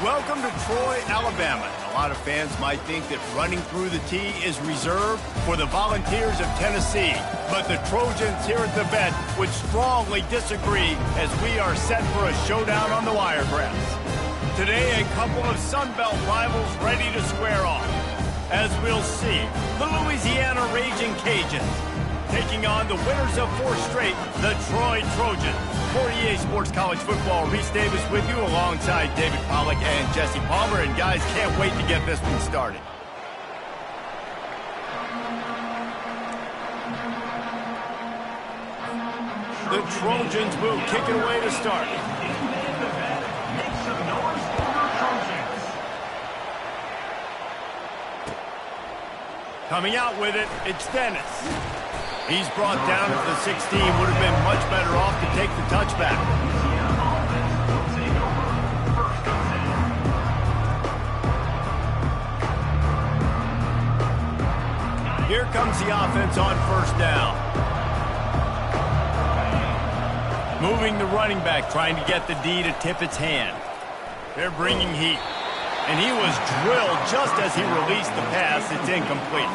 Welcome to Troy, Alabama. A lot of fans might think that running through the tee is reserved for the Volunteers of Tennessee. But the Trojans here at the vet would strongly disagree as we are set for a showdown on the Wiregrass. Today, a couple of Sun Belt rivals ready to square off. As we'll see, the Louisiana Raging Cajuns taking on the winners of 4 straight, the Troy Trojans. For EA Sports College Football, Reese Davis with you alongside David Pollack and Jesse Palmer. And guys, can't wait to get this one started. The Trojans will kick it away to start. Coming out with it, it's Dennis. He's brought down at the 16. Would have been much better off to take the touchback. Here comes the offense on first down. Moving the running back, trying to get the D to tip its hand. They're bringing heat. And he was drilled just as he released the pass. It's incomplete.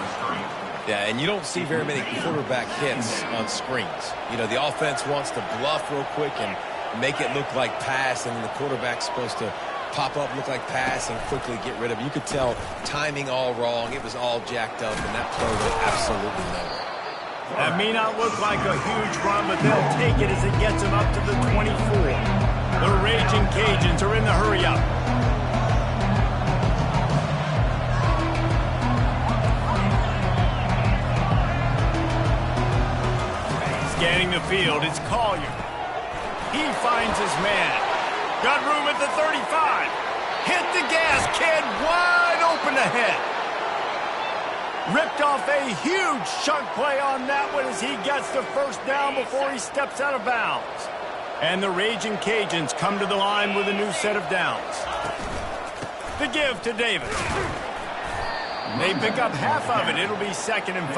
Yeah, and you don't see very many quarterback hits on screens. You know, the offense wants to bluff real quick and make it look like pass, and then the quarterback's supposed to pop up, look like pass, and quickly get rid of it. You could tell timing all wrong. It was all jacked up, and that play went absolutely nowhere. That may not look like a huge run, but they'll take it as it gets them up to the 24. The Raging Cajuns are in the hurry-up. Scanning the field, it's Collier. He finds his man. Got room at the 35. Hit the gas, kid. Wide open ahead. Ripped off a huge chunk play on that one as he gets the first down before he steps out of bounds. And the Raging Cajuns come to the line with a new set of downs. The give to Davis. They pick up half of it. It'll be 2nd and 5.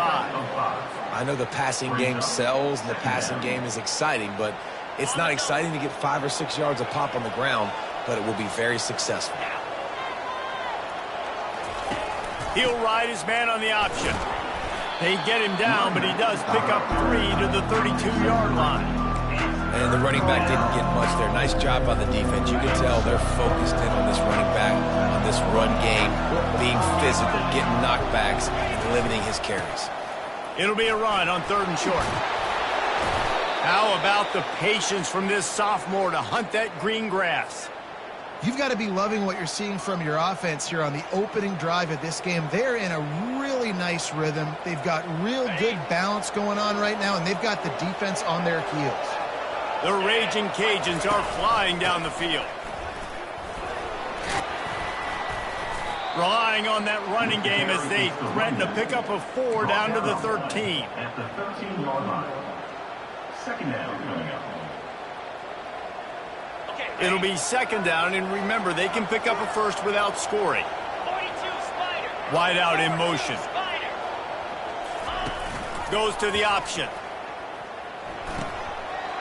I know the passing game sells and the passing game is exciting, but it's not exciting to get 5 or 6 yards a pop on the ground, but it will be very successful. He'll ride his man on the option. They get him down, but he does pick up 3 to the 32-yard line. And the running back didn't get much there. Nice job by the defense. You can tell they're focused in on this running back, on this run game, being physical, getting knockbacks, and limiting his carries. It'll be a run on 3rd and short. How about the patience from this sophomore to hunt that green grass? You've got to be loving what you're seeing from your offense here on the opening drive of this game. They're in a really nice rhythm. They've got real good balance going on right now, and they've got the defense on their heels. The Raging Cajuns are flying down the field. Relying on that running game as they threaten to pick up a 4 down to the 13. At the 13-yard line. Second down coming up. It'll be second down, and remember, they can pick up a first without scoring. 42, Spider. Wide out in motion. Spider. Goes to the option.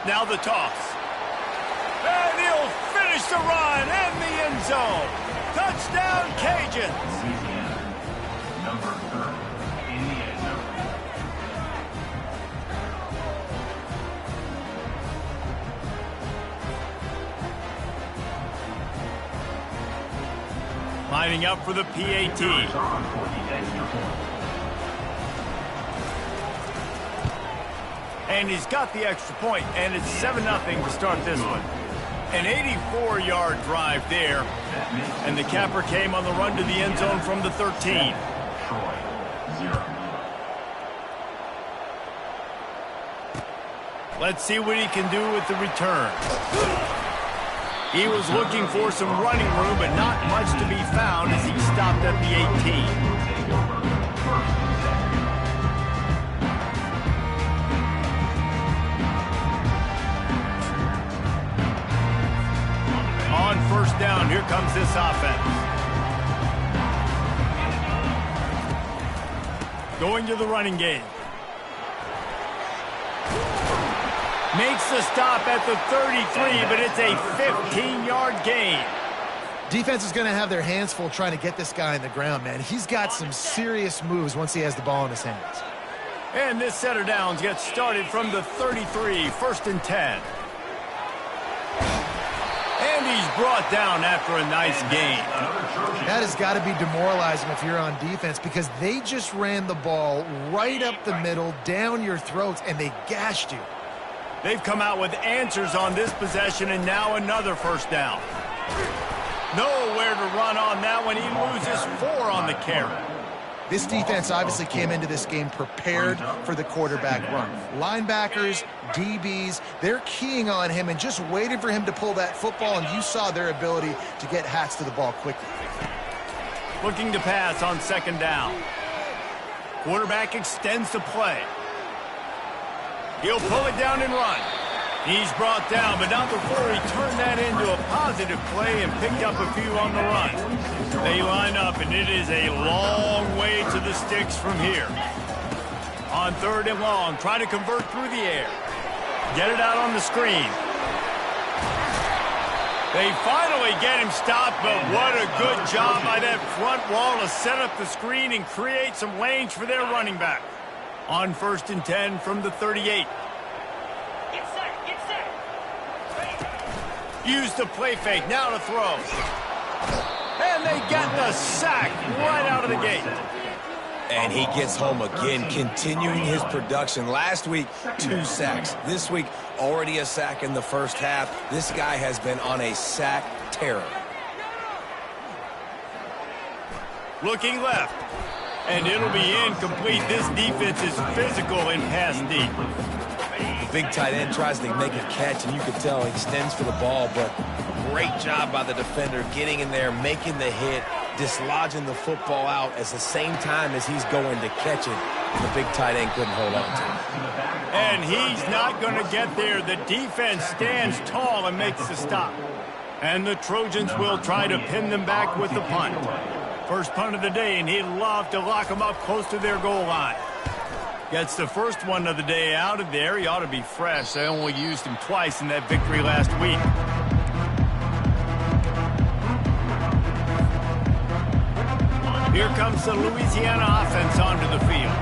Now the toss. And he'll finish the run in the end zone. Touchdown, Cajuns. Louisiana. Number 30 in the end zone. Lining up for the PAT. And he's got the extra point, and it's 7-0 to start this one. An 84-yard drive there, and the capper came on the run to the end zone from the 13. Let's see what he can do with the return. He was looking for some running room, but not much to be found as he stopped at the 18. On first down, here comes this offense. Going to the running game. Makes the stop at the 33, but it's a 15-yard gain. Defense is going to have their hands full trying to get this guy on the ground, man. He's got some serious moves once he has the ball in his hands. And this set of downs gets started from the 33, first and 10. And he's brought down after a nice gain. That has got to be demoralizing if you're on defense because they just ran the ball right up the middle, down your throats, and they gashed you. They've come out with answers on this possession, and now another first down. Nowhere to run on that one. He loses 4 on the carry. This defense obviously came into this game prepared for the quarterback run. Linebackers, DBs, they're keying on him and just waiting for him to pull that football, and you saw their ability to get hats to the ball quickly. Looking to pass on second down. Quarterback extends the play. He'll pull it down and run. He's brought down, but not before he turned that into a positive play and picked up a few on the run. They line up, and it is a long way to the sticks from here. On third and long, try to convert through the air. Get it out on the screen. They finally get him stopped, but what a good job by that front wall to set up the screen and create some lanes for their running back. On first and 10 from the 38. Get set. Use the play fake, now to throw. And they get the sack right out of the gate. And he gets home again, continuing his production. Last week, 2 sacks. This week, already a sack in the first half. This guy has been on a sack terror. Looking left. And it'll be incomplete. This defense is physical and pass deep. The big tight end tries to make a catch, and you can tell he extends for the ball, but great job by the defender getting in there, making the hit, dislodging the football out at the same time as he's going to catch it. The big tight end couldn't hold on to it. And he's not going to get there. The defense stands tall and makes the stop. And the Trojans will try to pin them back with the punt. First punt of the day, and he'd love to lock them up close to their goal line. Gets the first one of the day out of there. He ought to be fresh. They only used him twice in that victory last week. Here comes the Louisiana offense onto the field.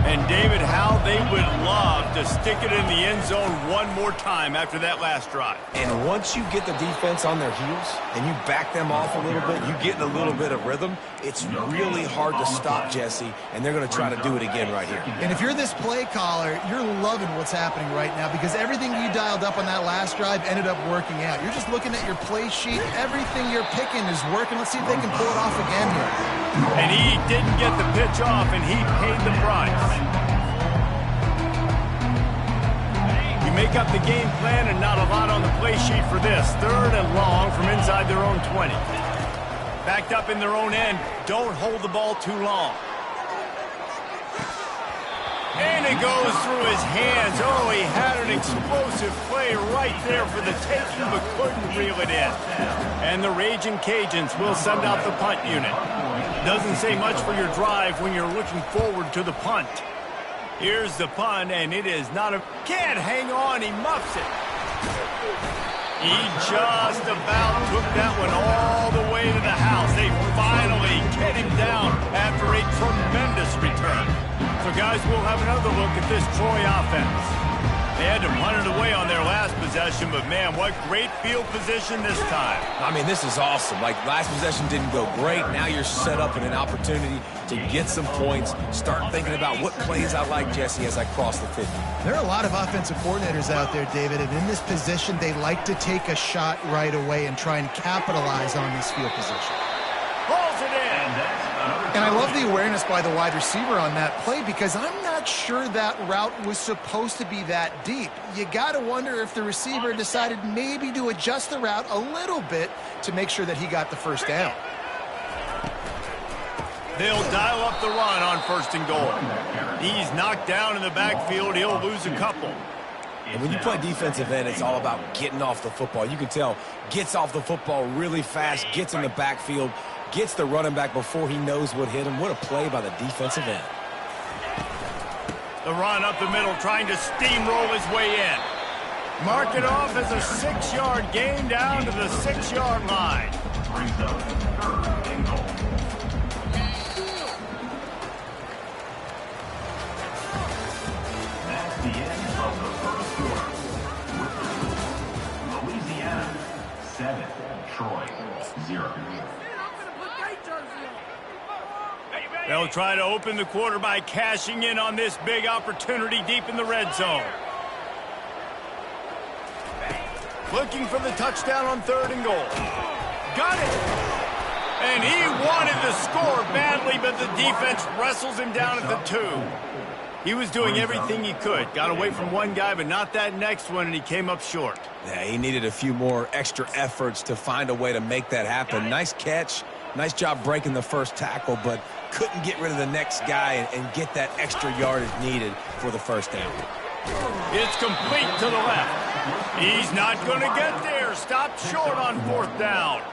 And David, how they would love to stick it in the end zone one more time after that last drive. And once you get the defense on their heels and you back them off a little bit, you get in a little bit of rhythm, it's really hard to stop, Jesse, and they're going to try to do it again right here. And if you're this play caller, you're loving what's happening right now because everything you dialed up on that last drive ended up working out. You're just looking at your play sheet. Everything you're picking is working. Let's see if they can pull it off again here. And he didn't get the pitch off, and he paid the price. You make up the game plan and not a lot on the play sheet for this. 3rd and long from inside their own 20. Backed up in their own end. Don't hold the ball too long. And it goes through his hands. Oh, he had an explosive play right there for the taking, but couldn't reel it in. And the Raging Cajuns will send out the punt unit. Doesn't say much for your drive when you're looking forward to the punt. Here's the punt, and it is not a... Can't hang on, he muffs it. He just about took that one all the way to the house. They finally get him down after a tremendous return. So, guys, we'll have another look at this Troy offense. They had to punt it away on their last possession, but, man, what great field position this time. I mean, this is awesome. Like, last possession didn't go great. Now you're set up in an opportunity to get some points. Start thinking about what plays I like, Jesse, as I cross the 50. There are a lot of offensive coordinators out there, David, and in this position, they like to take a shot right away and try and capitalize on this field position. Pulls it in. And I love the awareness by the wide receiver on that play because I'm not sure that route was supposed to be that deep. You got to wonder if the receiver decided maybe to adjust the route a little bit to make sure that he got the first down. They'll dial up the run on 1st and goal. He's knocked down in the backfield. He'll lose a couple. And when you play defensive end, it's all about getting off the football. You can tell, gets off the football really fast, gets in the backfield, gets the running back before he knows what hit him. What a play by the defensive end. The run up the middle, trying to steamroll his way in. Mark it off as a 6-yard gain down to the 6-yard line. Brings up 3rd and goal. That's the end of the first quarter. Louisiana 7, Troy 0. They'll try to open the quarter by cashing in on this big opportunity deep in the red zone. Looking for the touchdown on 3rd and goal. Got it! And he wanted the score badly, but the defense wrestles him down at the 2. He was doing everything he could. Got away from one guy, but not that next one, and he came up short. Yeah, he needed a few more extra efforts to find a way to make that happen. Nice catch. Nice job breaking the first tackle, but couldn't get rid of the next guy and get that extra yardage needed for the first down. It's complete to the left. He's not going to get there. Stopped short on 4th down.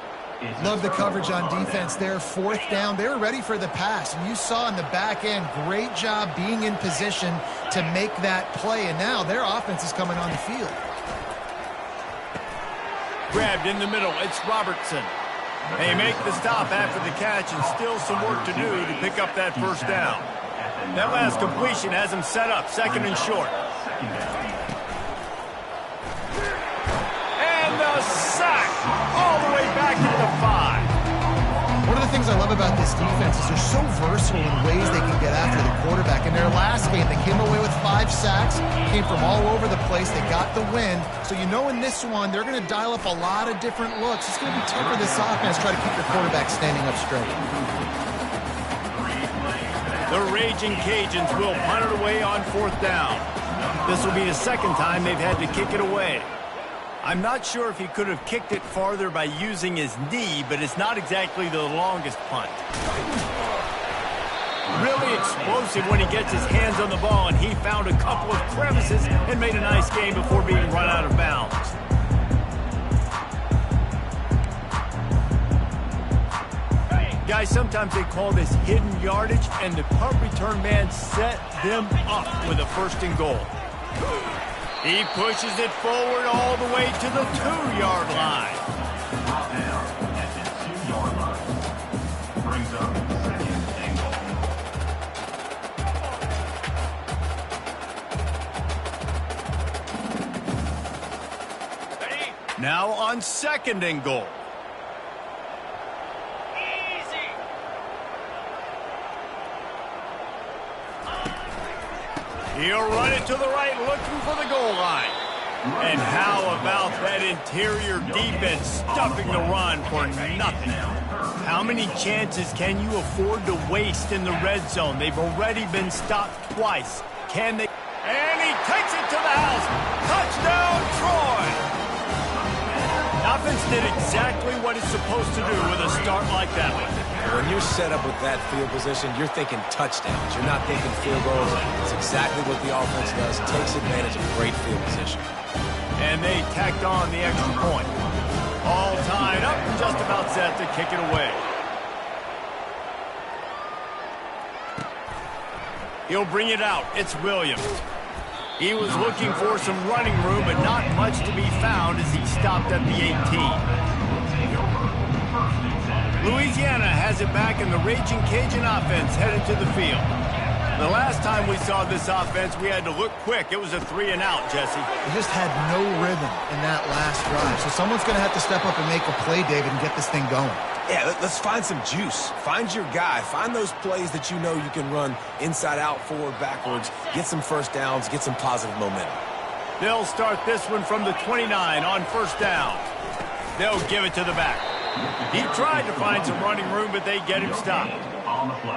Love the coverage on defense there. 4th down. They were ready for the pass. And you saw in the back end, great job being in position to make that play. And now their offense is coming on the field. Grabbed in the middle. It's Robertson. They make the stop after the catch and still some work to do to pick up that first down. That last completion has him set up 2nd and short. And the sack all the way back at the 5. One of the things I love about this defense is they're so versatile in ways they can get after the quarterback. In their last game, they came away with 5 sacks, came from all over the place. They got the win. So you know in this one, they're going to dial up a lot of different looks. It's going to be tough for this offense to try to keep their quarterback standing up straight. The Raging Cajuns will punt it away on 4th down. This will be the 2nd time they've had to kick it away. I'm not sure if he could have kicked it farther by using his knee, but it's not exactly the longest punt. Really explosive when he gets his hands on the ball, and he found a couple of crevices and made a nice game before being run out of bounds. Guys, sometimes they call this hidden yardage, and the punt return man set them up with a 1st and goal. He pushes it forward all the way to the 2-yard line. Down at the 2-yard line. Brings up 2nd and goal. Now on 2nd and goal. Easy. He'll run it to the right, looking for the goal line. And how about that interior defense stuffing the run for nothing? How many chances can you afford to waste in the red zone? They've already been stopped twice. Can they? And he takes it to the house. Touchdown, Troy! Offense did exactly what it's supposed to do with a start like that one. When you're set up with that field position, you're thinking touchdowns. You're not thinking field goals. It's exactly what the offense does. Takes advantage of great field position. And they tacked on the extra point. All tied up and just about set to kick it away. He'll bring it out. It's Williams. He was looking for some running room, but not much to be found as he stopped at the 18. Louisiana has it back, and the Raging Cajun offense headed to the field. The last time we saw this offense, we had to look quick. It was a 3-and-out, Jesse. They just had no rhythm in that last drive. So someone's going to have to step up and make a play, David, and get this thing going. Yeah, let's find some juice. Find your guy. Find those plays that you know you can run inside out, forward, backwards. Get some first downs. Get some positive momentum. They'll start this one from the 29 on 1st down. They'll give it to the back. He tried to find some running room, but they get him stopped.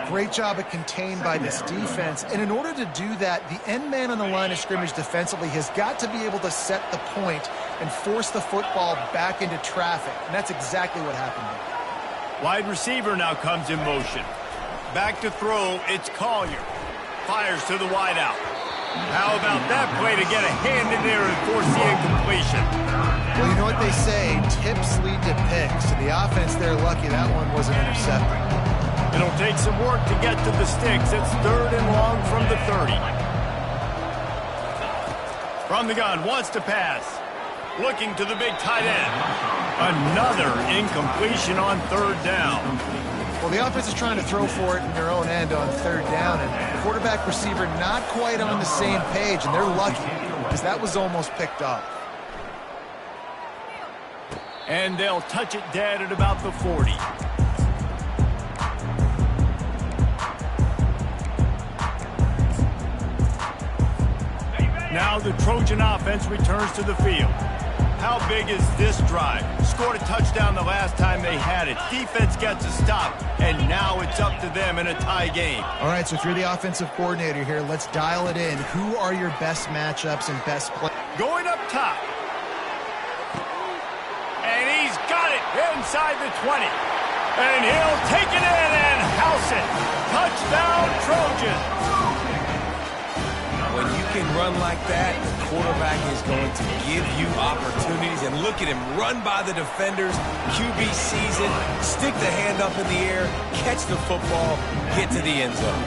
Great job of contained by this defense. And in order to do that, the end man on the line of scrimmage defensively has got to be able to set the point and force the football back into traffic. And that's exactly what happened there. Wide receiver now comes in motion. Back to throw, it's Collier. Fires to the wideout. How about that play to get a hand in there and force the incompletion? Well, you know what they say, tips lead to picks. And the offense, they're lucky that one wasn't intercepted. It'll take some work to get to the sticks. It's 3rd and long from the 30. From the gun, wants to pass. Looking to the big tight end. Another incompletion on 3rd down. Well, the offense is trying to throw for it in their own end on 3rd down, and the quarterback receiver not quite on the same page, and they're lucky because that was almost picked off. And they'll touch it dead at about the 40. Now the Trojan offense returns to the field. How big is this drive? Scored a touchdown the last time they had it. Defense gets a stop, and now it's up to them in a tie game. All right, so if you're the offensive coordinator here, let's dial it in. Who are your best matchups and best play? Going up top. And he's got it inside the 20. And he'll take it in and house it. Touchdown, Trojans. When you can run like that, the quarterback is going to give you opportunities. And look at him run by the defenders. QB sees it, stick the hand up in the air, catch the football, get to the end zone.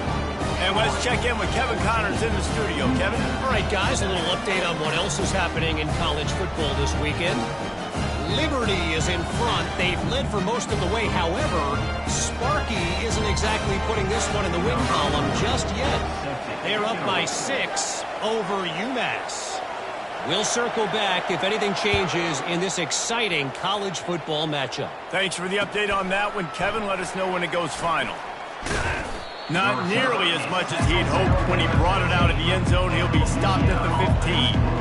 And let's check in with Kevin Connors in the studio. Kevin? All right, guys, a little update on what else is happening in college football this weekend. Liberty is in front. They've led for most of the way. However, Sparky isn't exactly putting this one in the win column just yet. They're up by 6 over UMass. We'll circle back if anything changes in this exciting college football matchup. Thanks for the update on that one, Kevin. Let us know when it goes final. Not nearly as much as he'd hoped when he brought it out of the end zone. He'll be stopped at the 15.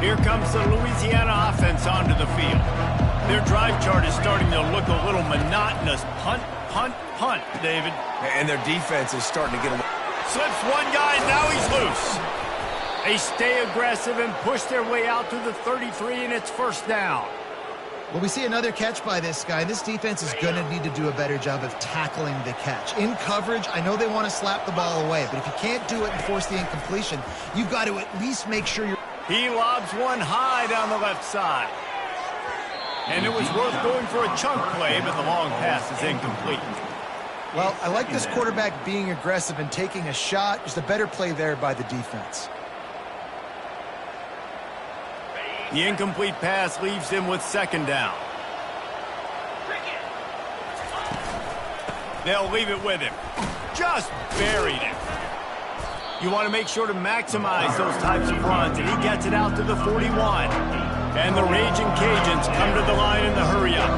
Here comes the Louisiana offense onto the field. Their drive chart is starting to look a little monotonous. Punt, punt, punt, David. And their defense is starting to get a little... Slips one guy, now he's loose. They stay aggressive and push their way out to the 33, and it's 1st down. Well, we see another catch by this guy. This defense is going to need to do a better job of tackling the catch. In coverage, I know they want to slap the ball away, but if you can't do it and force the incompletion, you've got to at least make sure you're... He lobs one high down the left side. And it was worth going for a chunk play, but the long pass is incomplete. Well, I like this quarterback being aggressive and taking a shot. Just a better play there by the defense. The incomplete pass leaves him with 2nd down. They'll leave it with him. Just buried him. You want to make sure to maximize those types of runs, and he gets it out to the 41. And the Raging Cajuns come to the line in the hurry-up.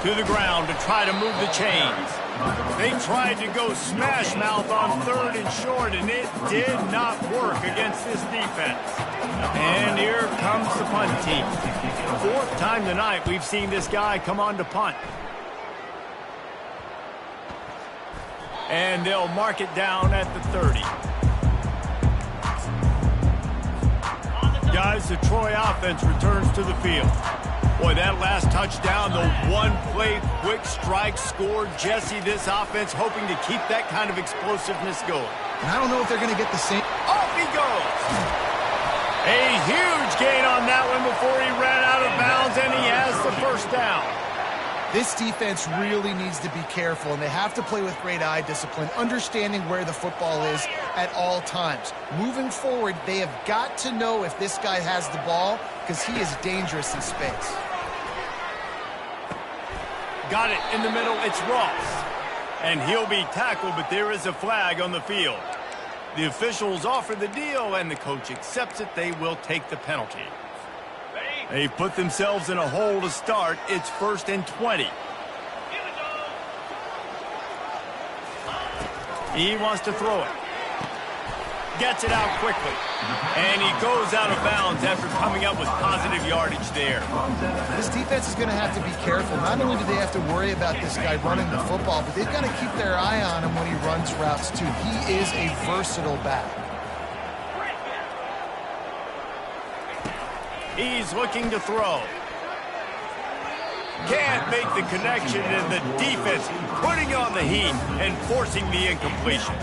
To the ground to try to move the chains. They tried to go smash mouth on 3rd and short, and it did not work against this defense. And here comes the punt team. 4th time tonight we've seen this guy come on to punt. And they'll mark it down at the 30. Guys, the Troy offense returns to the field. Boy, that last touchdown, the one-play quick strike score. Jesse, this offense hoping to keep that kind of explosiveness going. And I don't know if they're going to get the same. Off he goes. A huge gain on that one before he ran out of bounds, and he has the first down. This defense really needs to be careful, and they have to play with great eye discipline, understanding where the football is at all times. Moving forward, they have got to know if this guy has the ball, because he is dangerous in space. Got it in the middle. It's Ross. And he'll be tackled, but there is a flag on the field. The officials offer the deal, and the coach accepts it. They will take the penalty. They put themselves in a hole to start. It's 1st and 20. He wants to throw it. Gets it out quickly. And he goes out of bounds after coming up with positive yardage there. This defense is going to have to be careful. Not only do they have to worry about this guy running the football, but they've got to keep their eye on him when he runs routes too. He is a versatile back. He's looking to throw. Can't make the connection, and the defense putting on the heat and forcing the incompletion.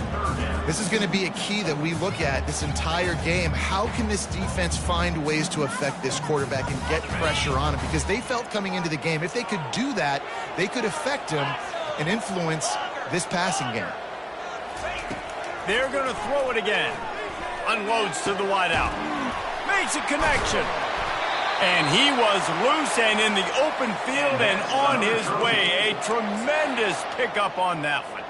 This is going to be a key that we look at this entire game. How can this defense find ways to affect this quarterback and get pressure on him? Because they felt coming into the game, if they could do that, they could affect him and influence this passing game. They're going to throw it again. Unloads to the wideout. Makes a connection. And he was loose and in the open field and on his way. A tremendous pickup on that one.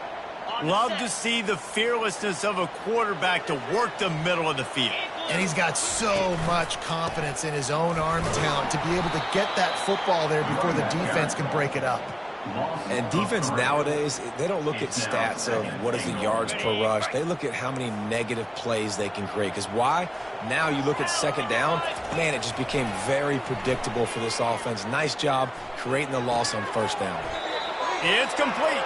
Love to see the fearlessness of a quarterback to work the middle of the field. And he's got so much confidence in his own arm talent to be able to get that football there before the defense can break it up. And defense nowadays, they don't look at stats of what is the yards per rush. They look at how many negative plays they can create. Because why? Now you look at 2nd down, man, it just became very predictable for this offense. Nice job creating the loss on 1st down. It's complete.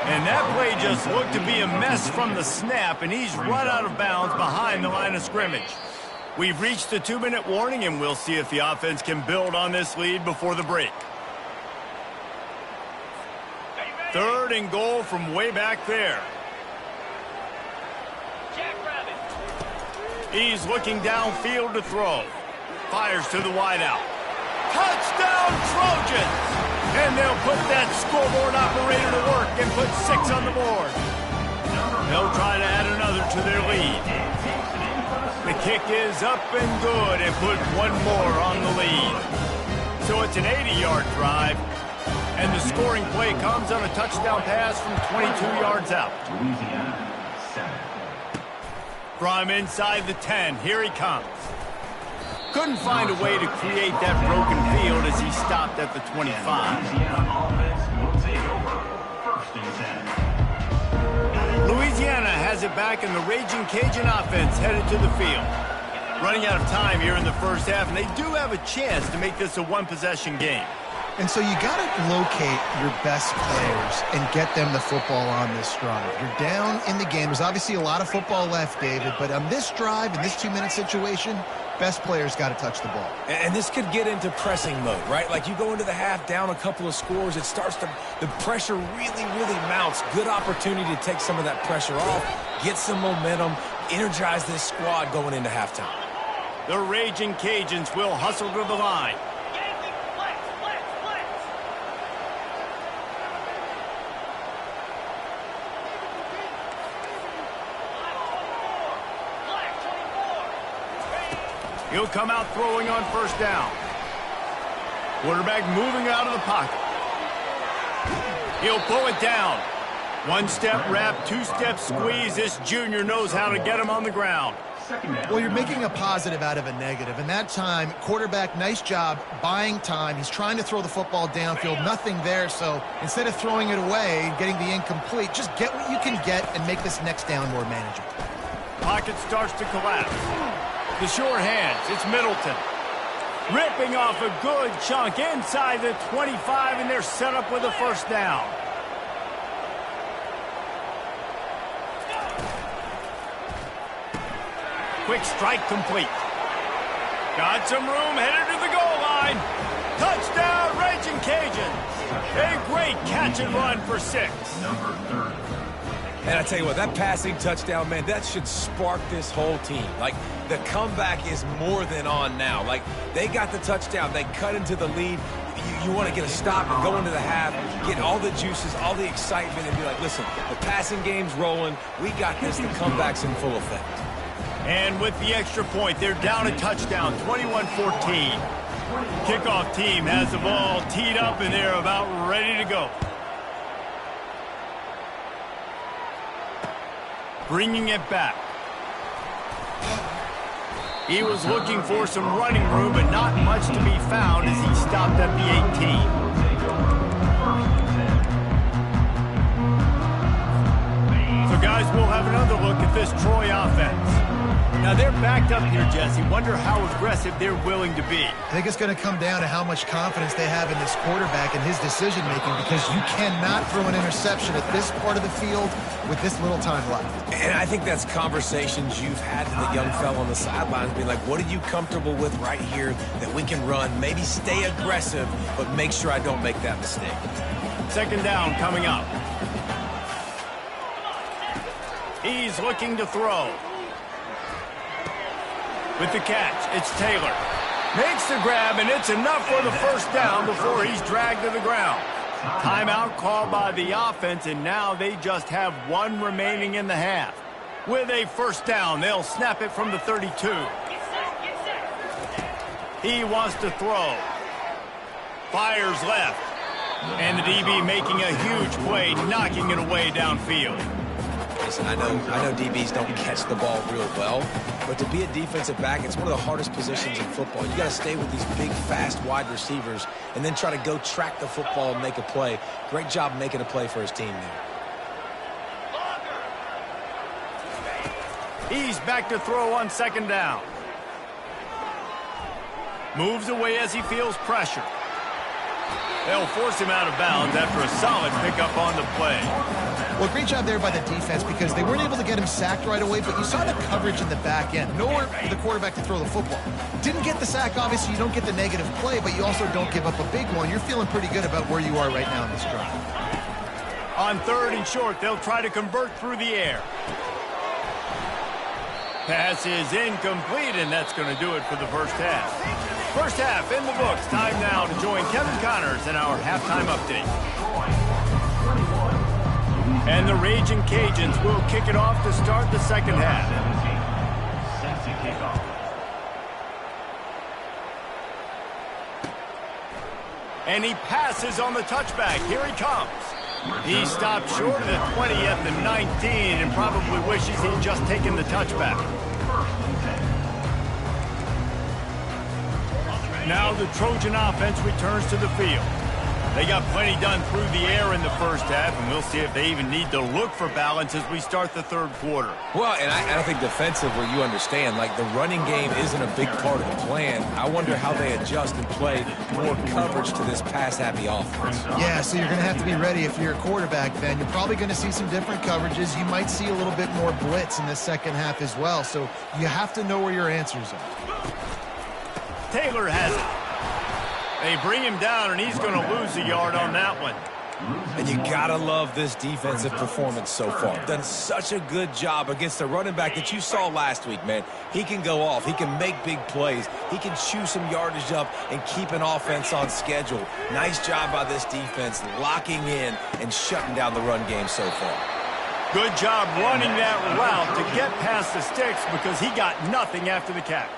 And that play just looked to be a mess from the snap, and he's run out of bounds behind the line of scrimmage. We've reached the 2-minute warning, and we'll see if the offense can build on this lead before the break. 3rd and goal from way back there. He's looking downfield to throw. Fires to the wideout. Touchdown, Trojans! And they'll put that scoreboard operator to work and put 6 on the board. They'll try to add another to their lead. The kick is up and good and put 1 more on the lead. So it's an 80-yard drive. And the scoring play comes on a touchdown pass from 22 yards out. From inside the 10, here he comes. Couldn't find a way to create that broken field as he stopped at the 25. Louisiana has it back, and the Raging Cajun offense headed to the field. Running out of time here in the first half, and they do have a chance to make this a one-possession game. And so you got to locate your best players and get them the football on this drive. You're down in the game. There's obviously a lot of football left, David, but on this drive, in this 2-minute situation, best players got to touch the ball. And this could get into pressing mode, right? Like you go into the half down a couple of scores, it starts to, the pressure really mounts. Good opportunity to take some of that pressure off, get some momentum, energize this squad going into halftime. The Raging Cajuns will hustle to the line. He'll come out throwing on 1st down. Quarterback moving out of the pocket. He'll pull it down. One-step wrap, two-step squeeze. This junior knows how to get him on the ground. Well, you're making a positive out of a negative. And that time, quarterback, nice job buying time. He's trying to throw the football downfield. Nothing there. So instead of throwing it away, getting the incomplete, just get what you can get and make this next down more manageable. Pocket starts to collapse. The sure hands. It's Middleton. Ripping off a good chunk inside the 25, and they're set up with a first down. Quick strike complete. Got some room, headed to the goal line. Touchdown, Raging Cajuns. A great catch and run for 6. And I tell you what, that passing touchdown, man, that should spark this whole team. Like, the comeback is more than on now. Like, they got the touchdown. They cut into the lead. You want to get a stop and go into the half, get all the juices, all the excitement, and be like, listen, the passing game's rolling. We got this. The comeback's in full effect. And with the extra point, they're down a touchdown, 21-14. Kickoff team has the ball teed up, and they're about ready to go. Bringing it back. He was looking for some running room, but not much to be found as he stopped at the 18. So, guys, we'll have another look at this Troy offense. Now, they're backed up here, Jesse. Wonder how aggressive they're willing to be. I think it's going to come down to how much confidence they have in this quarterback and his decision-making, because you cannot throw an interception at this part of the field with this little time left. And I think that's conversations you've had to the young fella on the sidelines, being like, what are you comfortable with right here that we can run? Maybe stay aggressive, but make sure I don't make that mistake. Second down coming up. He's looking to throw. With the catch, it's Taylor. Makes the grab, and it's enough for the first down before he's dragged to the ground. Timeout called by the offense, and now they just have one remaining in the half. With a first down, they'll snap it from the 32. He wants to throw. Fires left. And the DB making a huge play, knocking it away downfield. Listen, I know DBs don't catch the ball real well, but to be a defensive back, it's one of the hardest positions in football. You got to stay with these big, fast, wide receivers and then try to go track the football and make a play. Great job making a play for his team there. He's back to throw on second down. Moves away as he feels pressure. They'll force him out of bounds after a solid pickup on the play. Well, great job there by the defense, because they weren't able to get him sacked right away, but you saw the coverage in the back end. Nowhere for the quarterback to throw the football. Didn't get the sack, obviously. You don't get the negative play, but you also don't give up a big one. You're feeling pretty good about where you are right now in this drive. On third and short, they'll try to convert through the air. Pass is incomplete, and that's going to do it for the first half. First half in the books. Time now to join Kevin Connors in our halftime update. And the Raging Cajuns will kick it off to start the second half. And he passes on the touchback. Here he comes. He stopped short of the 20 at the 19 and probably wishes he'd just taken the touchback. Now the Trojan offense returns to the field. They got plenty done through the air in the first half, and we'll see if they even need to look for balance as we start the third quarter. Well, and I think defensively, you understand, like, the running game isn't a big part of the plan. I wonder how they adjust and play more coverage to this pass-happy offense. Yeah, so you're going to have to be ready if you're a quarterback, then. You're probably going to see some different coverages. You might see a little bit more blitz in the second half as well, so you have to know where your answers are. Taylor has it. They bring him down, and he's going to lose a yard on that one. And you got to love this defensive performance so far. Done such a good job against the running back that you saw last week, man. He can go off. He can make big plays. He can chew some yardage up and keep an offense on schedule. Nice job by this defense locking in and shutting down the run game so far. Good job running that route to get past the sticks because he got nothing after the catch.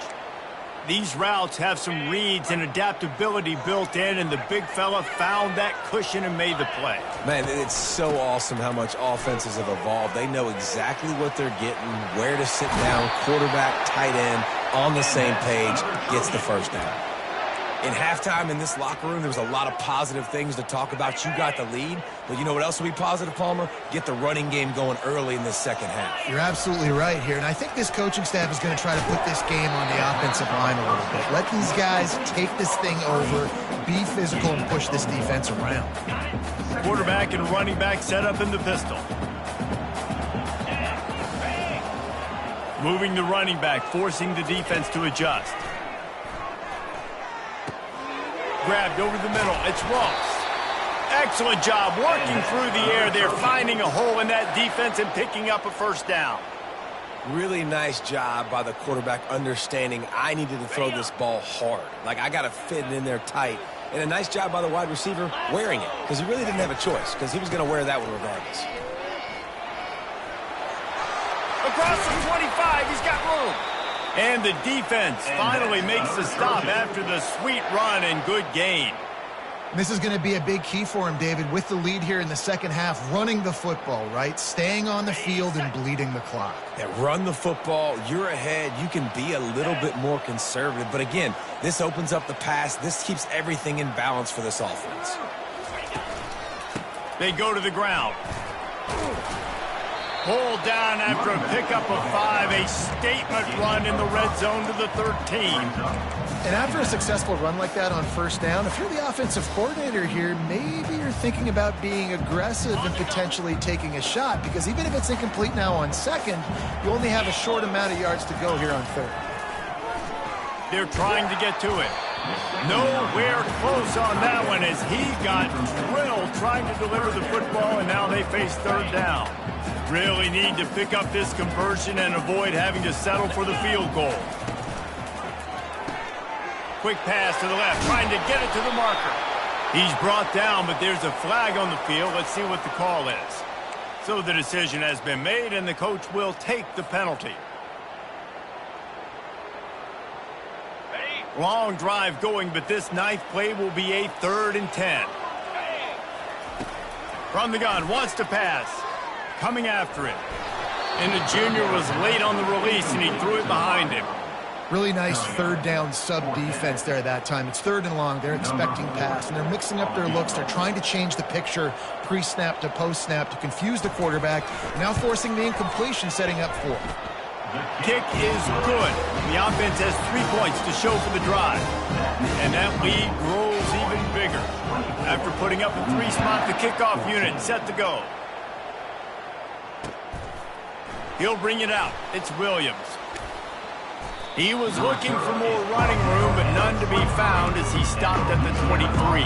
These routes have some reads and adaptability built in, and the big fella found that cushion and made the play. Man, it's so awesome how much offenses have evolved. They know exactly what they're getting, where to sit down, quarterback, tight end, on the same page, gets the first down. In halftime in this locker room, there was a lot of positive things to talk about. You got the lead, but you know what else will be positive, Palmer? Get the running game going early in this second half. You're absolutely right here, and I think this coaching staff is going to try to put this game on the offensive line a little bit. Let these guys take this thing over, be physical, and push this defense around. Quarterback and running back set up in the pistol. Moving the running back, forcing the defense to adjust. Grabbed over the middle. It's Ross. Excellent job working through the air. They're finding a hole in that defense and picking up a first down. Really nice job by the quarterback understanding I needed to throw this ball hard. Like, I got to fit it in there tight. And a nice job by the wide receiver wearing it, because he really didn't have a choice, because he was going to wear that one regardless. Across the 25, he's got room. And the defense finally makes the stop after the sweet run and good gain. This is going to be a big key for him, David, with the lead here in the second half, running the football, right? Staying on the field and bleeding the clock. Yeah, run the football. You're ahead. You can be a little bit more conservative. But again, this opens up the pass. This keeps everything in balance for this offense. They go to the ground. Pulled down after a pickup of 5, a statement run in the red zone to the 13. And after a successful run like that on first down, if you're the offensive coordinator here, maybe you're thinking about being aggressive and potentially taking a shot, because even if it's incomplete now on second, you only have a short amount of yards to go here on third. They're trying to get to it. Nowhere close on that one as he got drilled trying to deliver the football, and now they face third down. Really need to pick up this conversion and avoid having to settle for the field goal. Quick pass to the left, trying to get it to the marker. He's brought down, but there's a flag on the field. Let's see what the call is. So the decision has been made, and the coach will take the penalty. Long drive going, but this ninth play will be a 3rd and 10. From the gun, wants to pass. Coming after it. And the junior was late on the release, and he threw it behind him. Really nice third down sub-defense there that time. It's 3rd and long. They're expecting pass, and they're mixing up their looks. They're trying to change the picture pre-snap to post-snap to confuse the quarterback, now forcing the incompletion, setting up 4. Kick is good. The offense has 3 points to show for the drive. And that lead grows even bigger. After putting up a 3 spot, the kickoff unit set to go. He'll bring it out. It's Williams. He was looking for more running room, but none to be found as he stopped at the 23.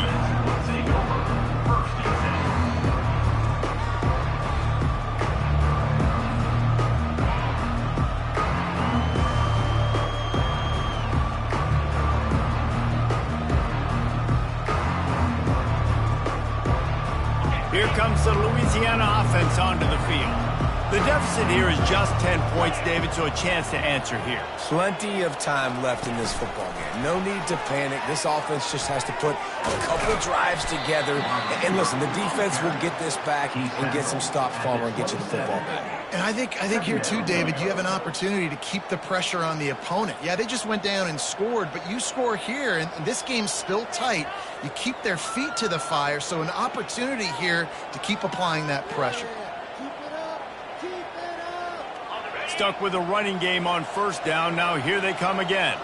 Here comes the Louisiana offense onto the field. The deficit here is just 10 points, David, so a chance to answer here. Plenty of time left in this football game. No need to panic. This offense just has to put a couple drives together. And listen, the defense will get this back and get some stops, Palmer, and get you the football back. And I think here too, David, you have an opportunity to keep the pressure on the opponent. Yeah, they just went down and scored, but you score here, and this game's still tight. You keep their feet to the fire, so an opportunity here to keep applying that pressure. Stuck with a running game on first down. Now here they come again.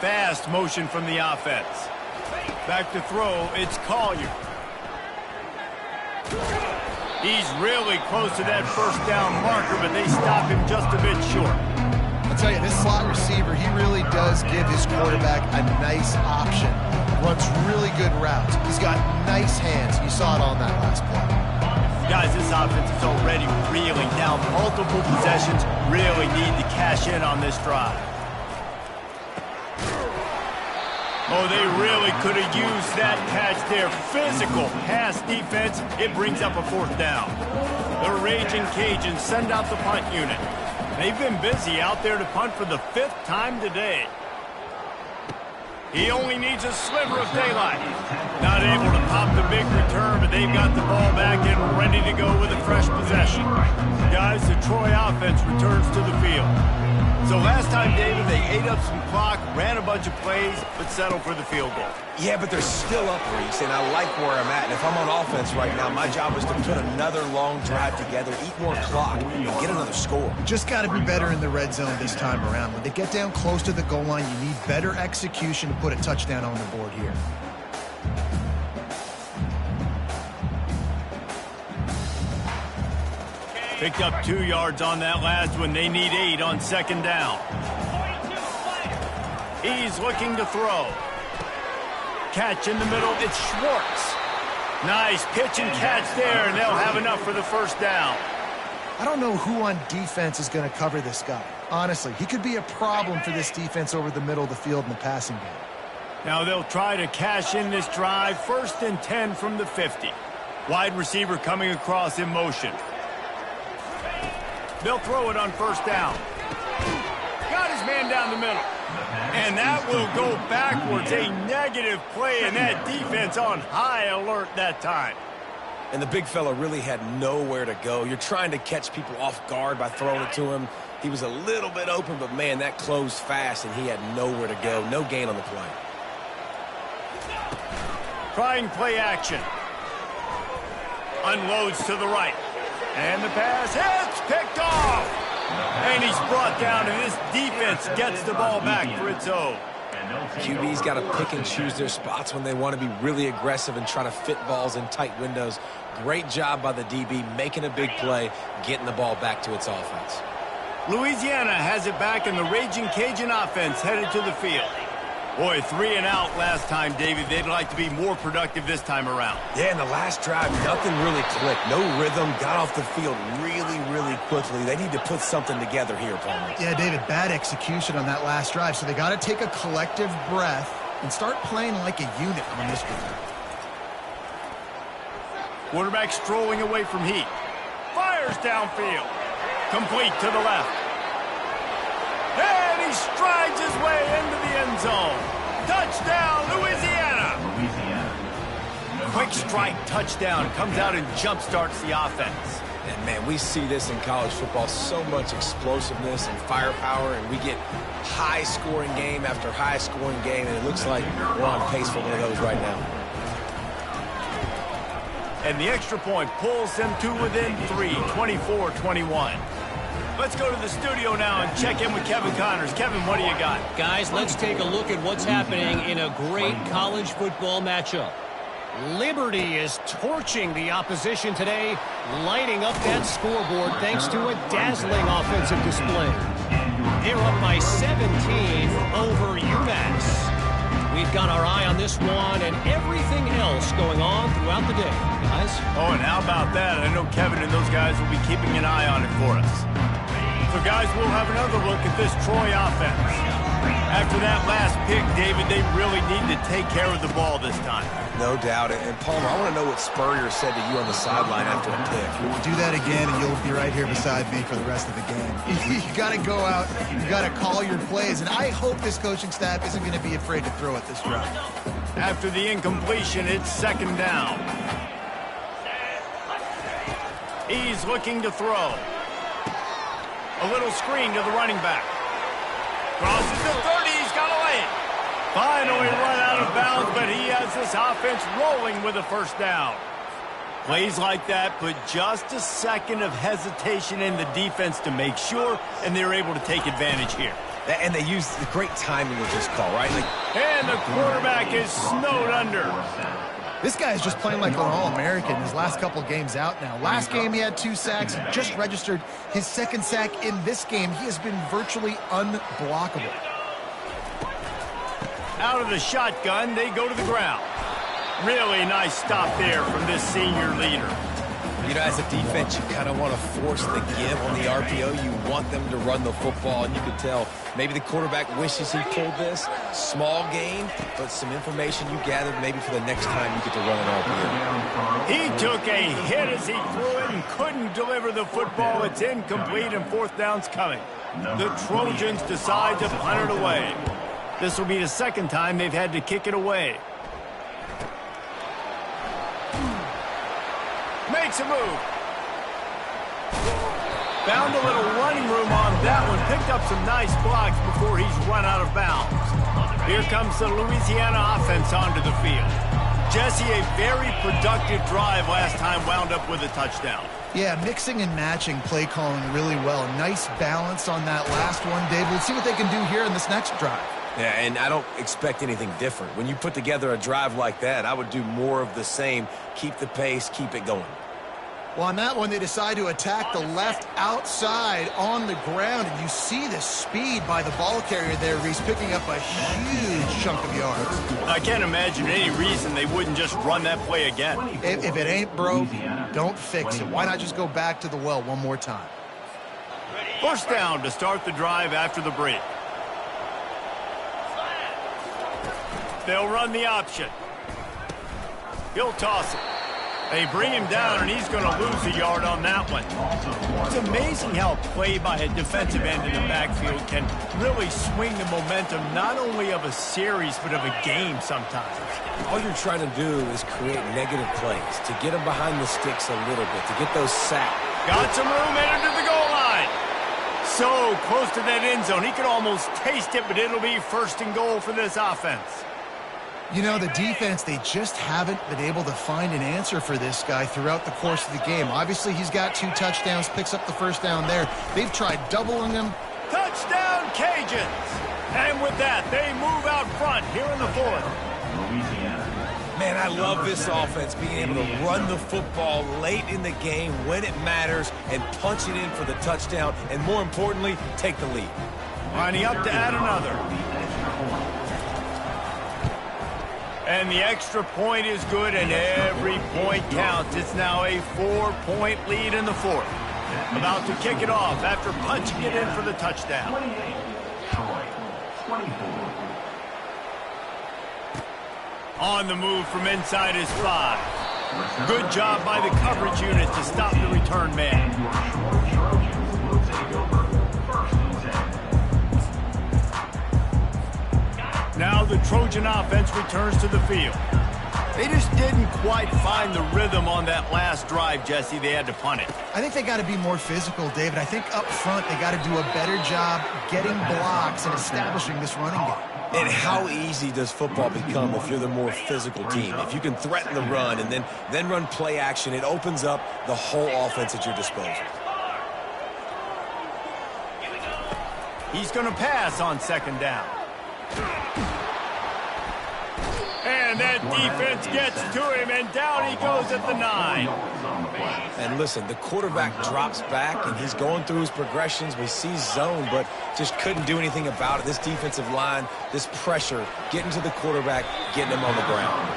Fast motion from the offense. Back to throw. It's Collier. He's really close to that first down marker, but they stop him just a bit short. I'll tell you, this slot receiver, he really does give his quarterback a nice option. Runs really good routes. He's got nice hands. You saw it on that last play. Guys, this offense is already reeling down multiple possessions. Really need to cash in on this drive. Oh, they really could have used that catch there. Physical pass defense. It brings up a 4th down. The Raging Cajuns send out the punt unit. They've been busy out there to punt for the 5th time today. He only needs a sliver of daylight. Not able to pop the big return, but they've got the ball back and ready to go with a fresh possession. Guys, the Troy offense returns to the field. So last time, David, they ate up some clock, ran a bunch of plays, but settled for the field goal. Yeah, but they're still up, Reese, and I like where I'm at. And if I'm on offense right now, my job is to put another long drive together, eat more clock, and get another score. Just got to be better in the red zone this time around. When they get down close to the goal line, you need better execution to put a touchdown on the board here. Picked up 2 yards on that last one. They need 8 on 2nd down. He's looking to throw. Catch in the middle. It's Schwartz. Nice pitch and catch there, and they'll have enough for the 1st down. I don't know who on defense is going to cover this guy. Honestly, he could be a problem for this defense over the middle of the field in the passing game. Now they'll try to cash in this drive. 1st and 10 from the 50. Wide receiver coming across in motion. They'll throw it on 1st down. Got his man down the middle. And that will go backwards. A negative play, and that defense on high alert that time. And the big fella really had nowhere to go. You're trying to catch people off guard by throwing it to him. He was a little bit open, but, man, that closed fast, and he had nowhere to go. No gain on the play. Trying play action. Unloads to the right. And the pass hits, picked off. And he's brought down, and this defense gets the ball back for its own. QB's got to pick and choose their spots when they want to be really aggressive and try to fit balls in tight windows. Great job by the DB making a big play, getting the ball back to its offense. Louisiana has it back, and the Raging Cajun offense headed to the field. Boy, 3 and out last time, David. They'd like to be more productive this time around. Yeah, in the last drive, nothing really clicked. No rhythm, got off the field really, really quickly. They need to put something together here, Palmer. Yeah, David, bad execution on that last drive, so they got to take a collective breath and start playing like a unit on this drive. Quarterback strolling away from heat. Fires downfield. Complete to the left. And he strides his way into the end zone. Touchdown, Louisiana. Quick strike touchdown. Comes out and jump-starts the offense. And, man, we see this in college football, so much explosiveness and firepower, and we get high-scoring game after high-scoring game, and it looks like we're on pace for one of those right now. And the extra point pulls them to within 3, 24-21. Let's go to the studio now and check in with Kevin Connors. Kevin, what do you got? Guys, let's take a look at what's happening in a great college football matchup. Liberty is torching the opposition today, lighting up that scoreboard thanks to a dazzling offensive display. They're up by 17 over UMass. We've got our eye on this one and everything else going on throughout the day, guys. Oh, and how about that? I know Kevin and those guys will be keeping an eye on it for us. So, guys, we'll have another look at this Troy offense. After that last pick, David, they really need to take care of the ball this time. No doubt. And, Palmer, I want to know what Spurrier said to you on the sideline after a pick. Do that again, and you'll be right here beside me for the rest of the game. You got to go out. You got to call your plays, and I hope this coaching staff isn't going to be afraid to throw at this drive. After the incompletion, it's 2nd down. He's looking to throw. A little screen to the running back. Crosses the 30. He's got to lay it. Finally run out of bounds, but he has this offense rolling with a 1st down. Plays like that put just a second of hesitation in the defense to make sure, and they're able to take advantage here. And they used the great timing with this call, right? And the quarterback is snowed under. This guy is just playing like an All-American his last couple games out now. Last game he had 2 sacks. He just registered his 2nd sack in this game. He has been virtually unblockable. Out of the shotgun, they go to the ground. Really nice stop there from this senior leader. You know, as a defense, you kind of want to force the give on the RPO. You want them to run the football, and you can tell maybe the quarterback wishes he pulled this. Small gain, but some information you gathered maybe for the next time you get to run an RPO. He took a hit as he threw it and couldn't deliver the football. It's incomplete, and fourth down's coming. The Trojans decide to punt it away. This will be the second time they've had to kick it away. Makes a move. Found a little running room on that one. Picked up some nice blocks before he's run out of bounds. Here comes the Louisiana offense onto the field. Jesse, a very productive drive last time, wound up with a touchdown. Yeah, mixing and matching play calling really well. Nice balance on that last one, Dave. We'll see what they can do here in this next drive. Yeah, and I don't expect anything different. When you put together a drive like that, I would do more of the same. Keep the pace, keep it going. Well, on that one, they decide to attack the left outside on the ground, and you see the speed by the ball carrier there, Reese, picking up a huge chunk of yards. I can't imagine any reason they wouldn't just run that play again. If it ain't broke, don't fix it. Why not just go back to the well one more time? First down to start the drive after the break. They'll run the option. He'll toss it. They bring him down, and he's going to lose a yard on that one. It's amazing how play by a defensive end in the backfield can really swing the momentum not only of a series but of a game sometimes. All you're trying to do is create negative plays, to get them behind the sticks a little bit, to get those sacked. Got some room, headed to the goal line. So close to that end zone. He could almost taste it, but it'll be first and goal for this offense. You know, the defense, they just haven't been able to find an answer for this guy throughout the course of the game. Obviously, he's got 2 touchdowns, picks up the first down there. They've tried doubling him. Touchdown, Cajuns! And with that, they move out front here in the fourth. Man, I love this offense, being able to run the football late in the game when it matters and punch it in for the touchdown, and more importantly, take the lead. Lining up to add another. And the extra point is good, and every point counts. It's now a 4-point lead in the fourth. About to kick it off after punching it in for the touchdown. On the move from inside his 5. Good job by the coverage unit to stop the return man. Now the Trojan offense returns to the field. They just didn't quite find the rhythm on that last drive, Jesse. They had to punt it. I think they got to be more physical, David. I think up front they got to do a better job getting blocks and establishing this running game. And how easy does football become if you're the more physical team? If you can threaten the run and then run play action, it opens up the whole offense at your disposal. He's going to pass on second down. And that defense gets to him, and down he goes at the 9. And listen, the quarterback drops back, and he's going through his progressions. We see zone, but just couldn't do anything about it. This defensive line, this pressure, getting to the quarterback, getting him on the ground.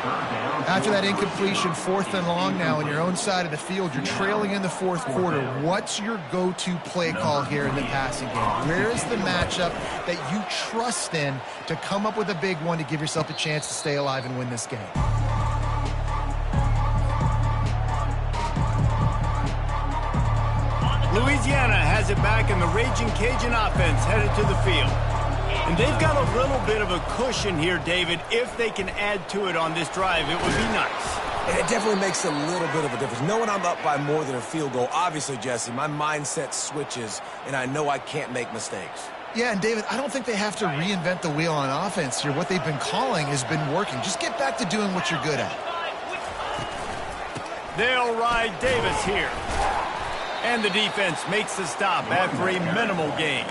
After that incompletion, 4th and long now on your own side of the field, you're trailing in the 4th quarter. What's your go-to play call here in the passing game? Where is the matchup that you trust in to come up with a big one to give yourself a chance to stay alive and win this game? Louisiana has it back, and the Raging Cajun offense headed to the field. And they've got a little bit of a cushion here, David. If they can add to it on this drive, it would be nice. And it definitely makes a little bit of a difference. Knowing I'm up by more than a field goal, obviously, Jesse, my mindset switches, and I know I can't make mistakes. Yeah, and David, I don't think they have to reinvent the wheel on offense here. What they've been calling has been working. Just get back to doing what you're good at. They'll ride Davis here. And the defense makes the stop after a minimal gain.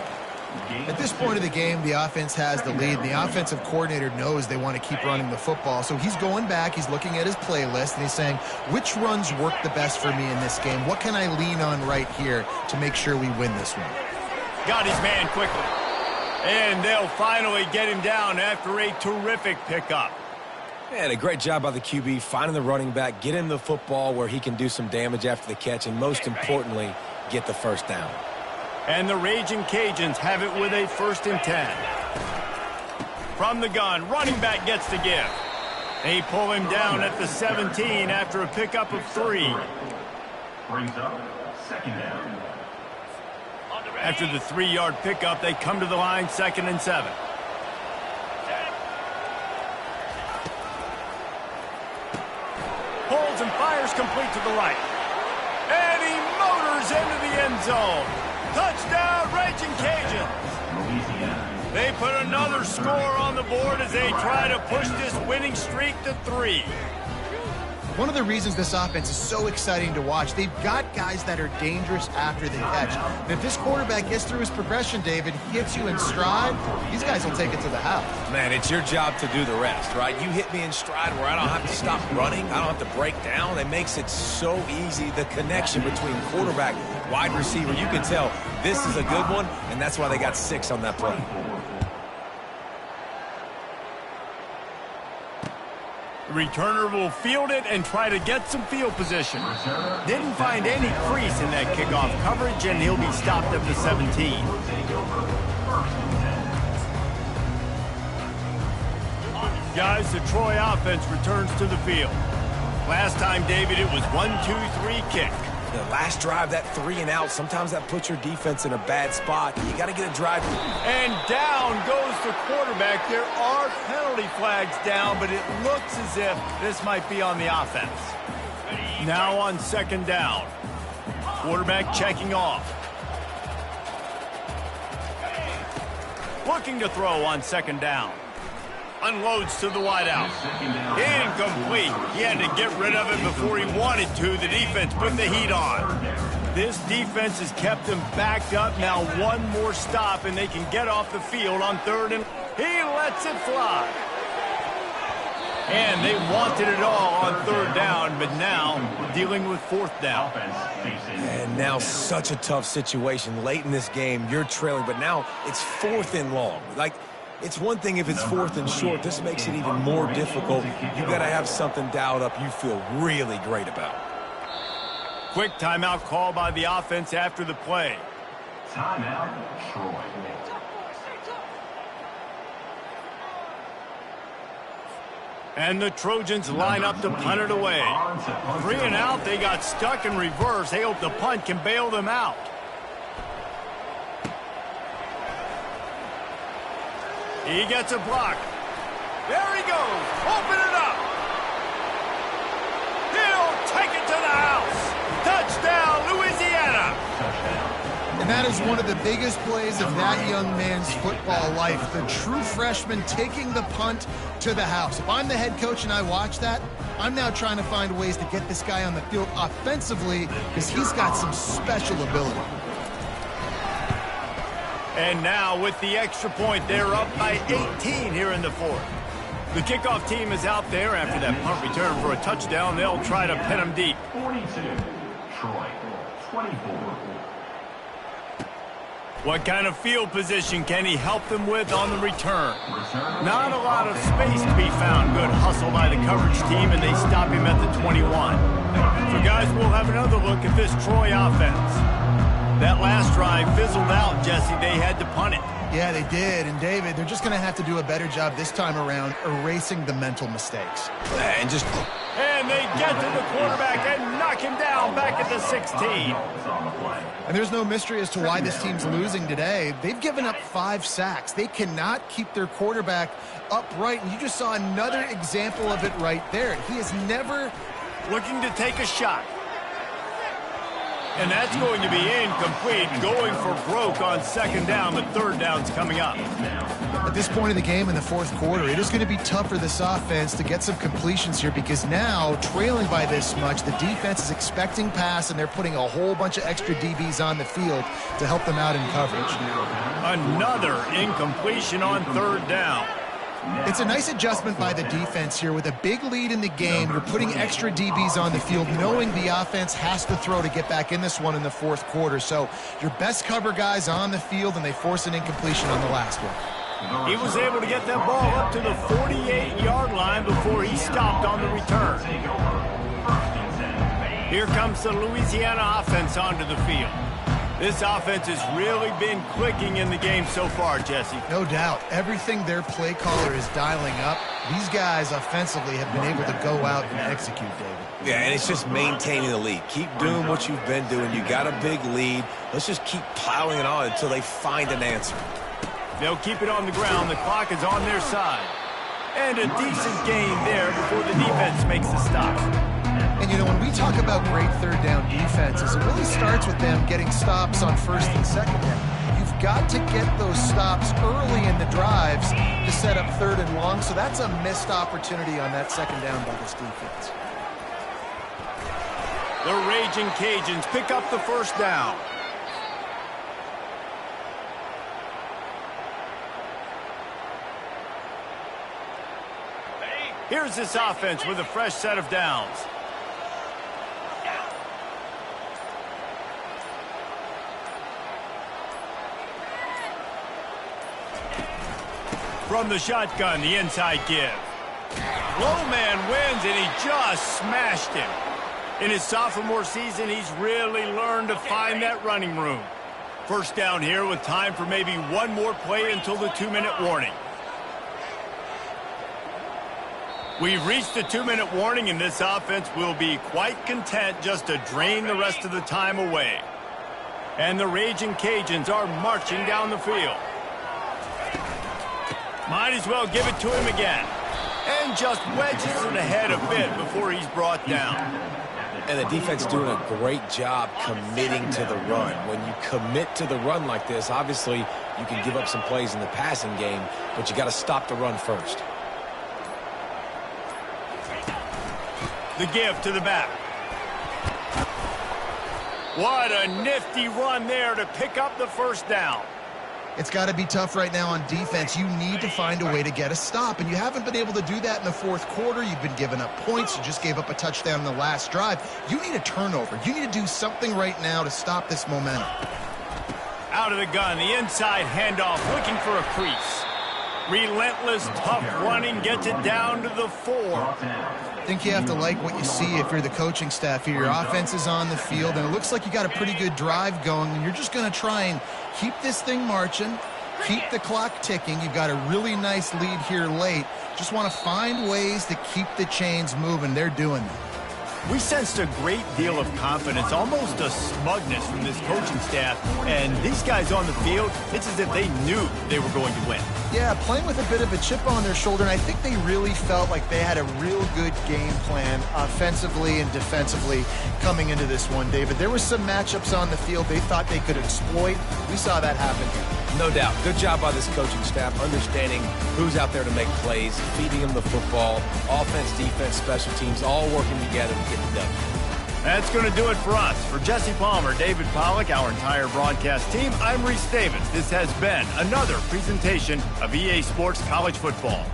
At this point of the game, the offense has the lead. The offensive coordinator knows they want to keep running the football. So he's going back, he's looking at his playlist, and he's saying, which runs work the best for me in this game? What can I lean on right here to make sure we win this one? Got his man quickly. And they'll finally get him down after a terrific pickup. And a great job by the QB finding the running back, getting the football where he can do some damage after the catch, and most importantly, get the first down. And the Raging Cajuns have it with a 1st and 10. From the gun, running back gets the give. They pull him down at the 17 after a pickup of 3. Brings up 2nd down. After the 3-yard pickup, they come to the line, 2nd and 7. Holds and fires complete to the right. And he motors into the end zone. Touchdown, Raging Cajuns. Louisiana. They put another score on the board as they try to push this winning streak to 3. One of the reasons this offense is so exciting to watch, they've got guys that are dangerous after the catch. And if this quarterback gets through his progression, David, gets you in stride, these guys will take it to the house. Man, it's your job to do the rest, right? You hit me in stride where I don't have to stop running. I don't have to break down. It makes it so easy. The connection between quarterback, wide receiver, you can tell this is a good one, and that's why they got 6 on that play. The returner will field it and try to get some field position. Didn't find any crease in that kickoff coverage, and he'll be stopped at the 17. Guys, the Troy offense returns to the field. Last time, David, it was 1-2-3 kick. The last drive, that 3 and out, sometimes that puts your defense in a bad spot. You got to get a drive. And down goes the quarterback. There are penalty flags down, but it looks as if this might be on the offense. Now on 2nd down. Quarterback checking off. Looking to throw on 2nd down. Unloads to the wideout. Incomplete. He had to get rid of it before he wanted to. The defense put the heat on. This defense has kept them backed up. Now one more stop, and they can get off the field on 3rd and... He lets it fly. And they wanted it all on 3rd down, but now dealing with 4th down. And now such a tough situation. Late in this game, you're trailing, but now it's 4th and long. It's one thing if it's 4th and short. This makes it even more difficult. You got to have something dialed up you feel really great about. Quick timeout call by the offense after the play. Timeout, Troy. And the Trojans line up to punt it away. 3 and out, they got stuck in reverse. They hope the punt can bail them out. He gets a block. There he goes. Open it up. He'll take it to the house. Touchdown, Louisiana. And that is one of the biggest plays of that young man's football life. The true freshman taking the punt to the house. If I'm the head coach and I watch that, I'm now trying to find ways to get this guy on the field offensively because he's got some special ability. And now with the extra point, they're up by 18 here in the 4th. The kickoff team is out there after that punt return for a touchdown. They'll try to pin him deep. 42, Troy, 24. What kind of field position can he help them with on the return? Not a lot of space to be found. Good hustle by the coverage team, and they stop him at the 21. So, guys, we'll have another look at this Troy offense. That last drive fizzled out, Jesse. They had to punt it. Yeah, they did. And, David, they're just going to have to do a better job this time around erasing the mental mistakes. And they get to the quarterback and knock him down back at the 16. And there's no mystery as to why this team's losing today. They've given up 5 sacks. They cannot keep their quarterback upright. And you just saw another example of it right there. He is never looking to take a shot. And that's going to be incomplete, going for broke on 2nd down, but 3rd down's coming up. At this point in the game in the 4th quarter, it is going to be tough for this offense to get some completions here because now, trailing by this much, the defense is expecting pass, and they're putting a whole bunch of extra DBs on the field to help them out in coverage. Another incompletion on 3rd down. It's a nice adjustment by the defense here. With a big lead in the game, you're putting extra DBs on the field, knowing the offense has to throw to get back in this one in the 4th quarter. So your best cover guys on the field, and they force an incompletion on the last one. He was able to get that ball up to the 48-yard line before he stopped on the return. Here comes the Louisiana offense onto the field. This offense has really been clicking in the game so far, Jesse. No doubt. Everything their play caller is dialing up, these guys offensively have been able to go out and execute, David. Yeah, and it's just maintaining the lead. Keep doing what you've been doing. You got a big lead. Let's just keep plowing it on until they find an answer. They'll keep it on the ground. The clock is on their side. And a decent gain there before the defense makes the stop. And, you know, when we talk about great third down defenses, it really starts with them getting stops on first and second down. You've got to get those stops early in the drives to set up third and long, so that's a missed opportunity on that second down by this defense. The Raging Cajuns pick up the first down. Here's this offense with a fresh set of downs. From the shotgun, the inside give. Low man wins, and he just smashed him. In his sophomore season, he's really learned to find that running room. First down here with time for maybe one more play until the 2-minute warning. We've reached the 2-minute warning, and this offense will be quite content just to drain the rest of the time away. And the Raging Cajuns are marching down the field. Might as well give it to him again. And just wedges it ahead a bit before he's brought down. And the defense doing a great job committing to the run. When you commit to the run like this, obviously you can give up some plays in the passing game, but you got to stop the run first. The give to the back. What a nifty run there to pick up the first down. It's got to be tough right now on defense. You need to find a way to get a stop, and you haven't been able to do that in the fourth quarter. You've been giving up points. You just gave up a touchdown in the last drive. You need a turnover. You need to do something right now to stop this momentum. Out of the gun, the inside handoff, looking for a crease. Relentless, tough running, gets it down to the 4. I think you have to like what you see if you're the coaching staff here. Your offense is on the field, and it looks like you got a pretty good drive going, and you're just going to try and keep this thing marching, keep the clock ticking. You've got a really nice lead here late. Just want to find ways to keep the chains moving. They're doing that. We sensed a great deal of confidence, almost a smugness from this coaching staff. And these guys on the field, it's as if they knew they were going to win. Yeah, playing with a bit of a chip on their shoulder, and I think they really felt like they had a real good game plan offensively and defensively coming into this one, David. There were some matchups on the field they thought they could exploit. We saw that happen here. No doubt. Good job by this coaching staff, understanding who's out there to make plays, feeding them the football, offense, defense, special teams, all working together to get it done. That's going to do it for us. For Jesse Palmer, David Pollack, our entire broadcast team, I'm Reese Davis. This has been another presentation of EA Sports College Football.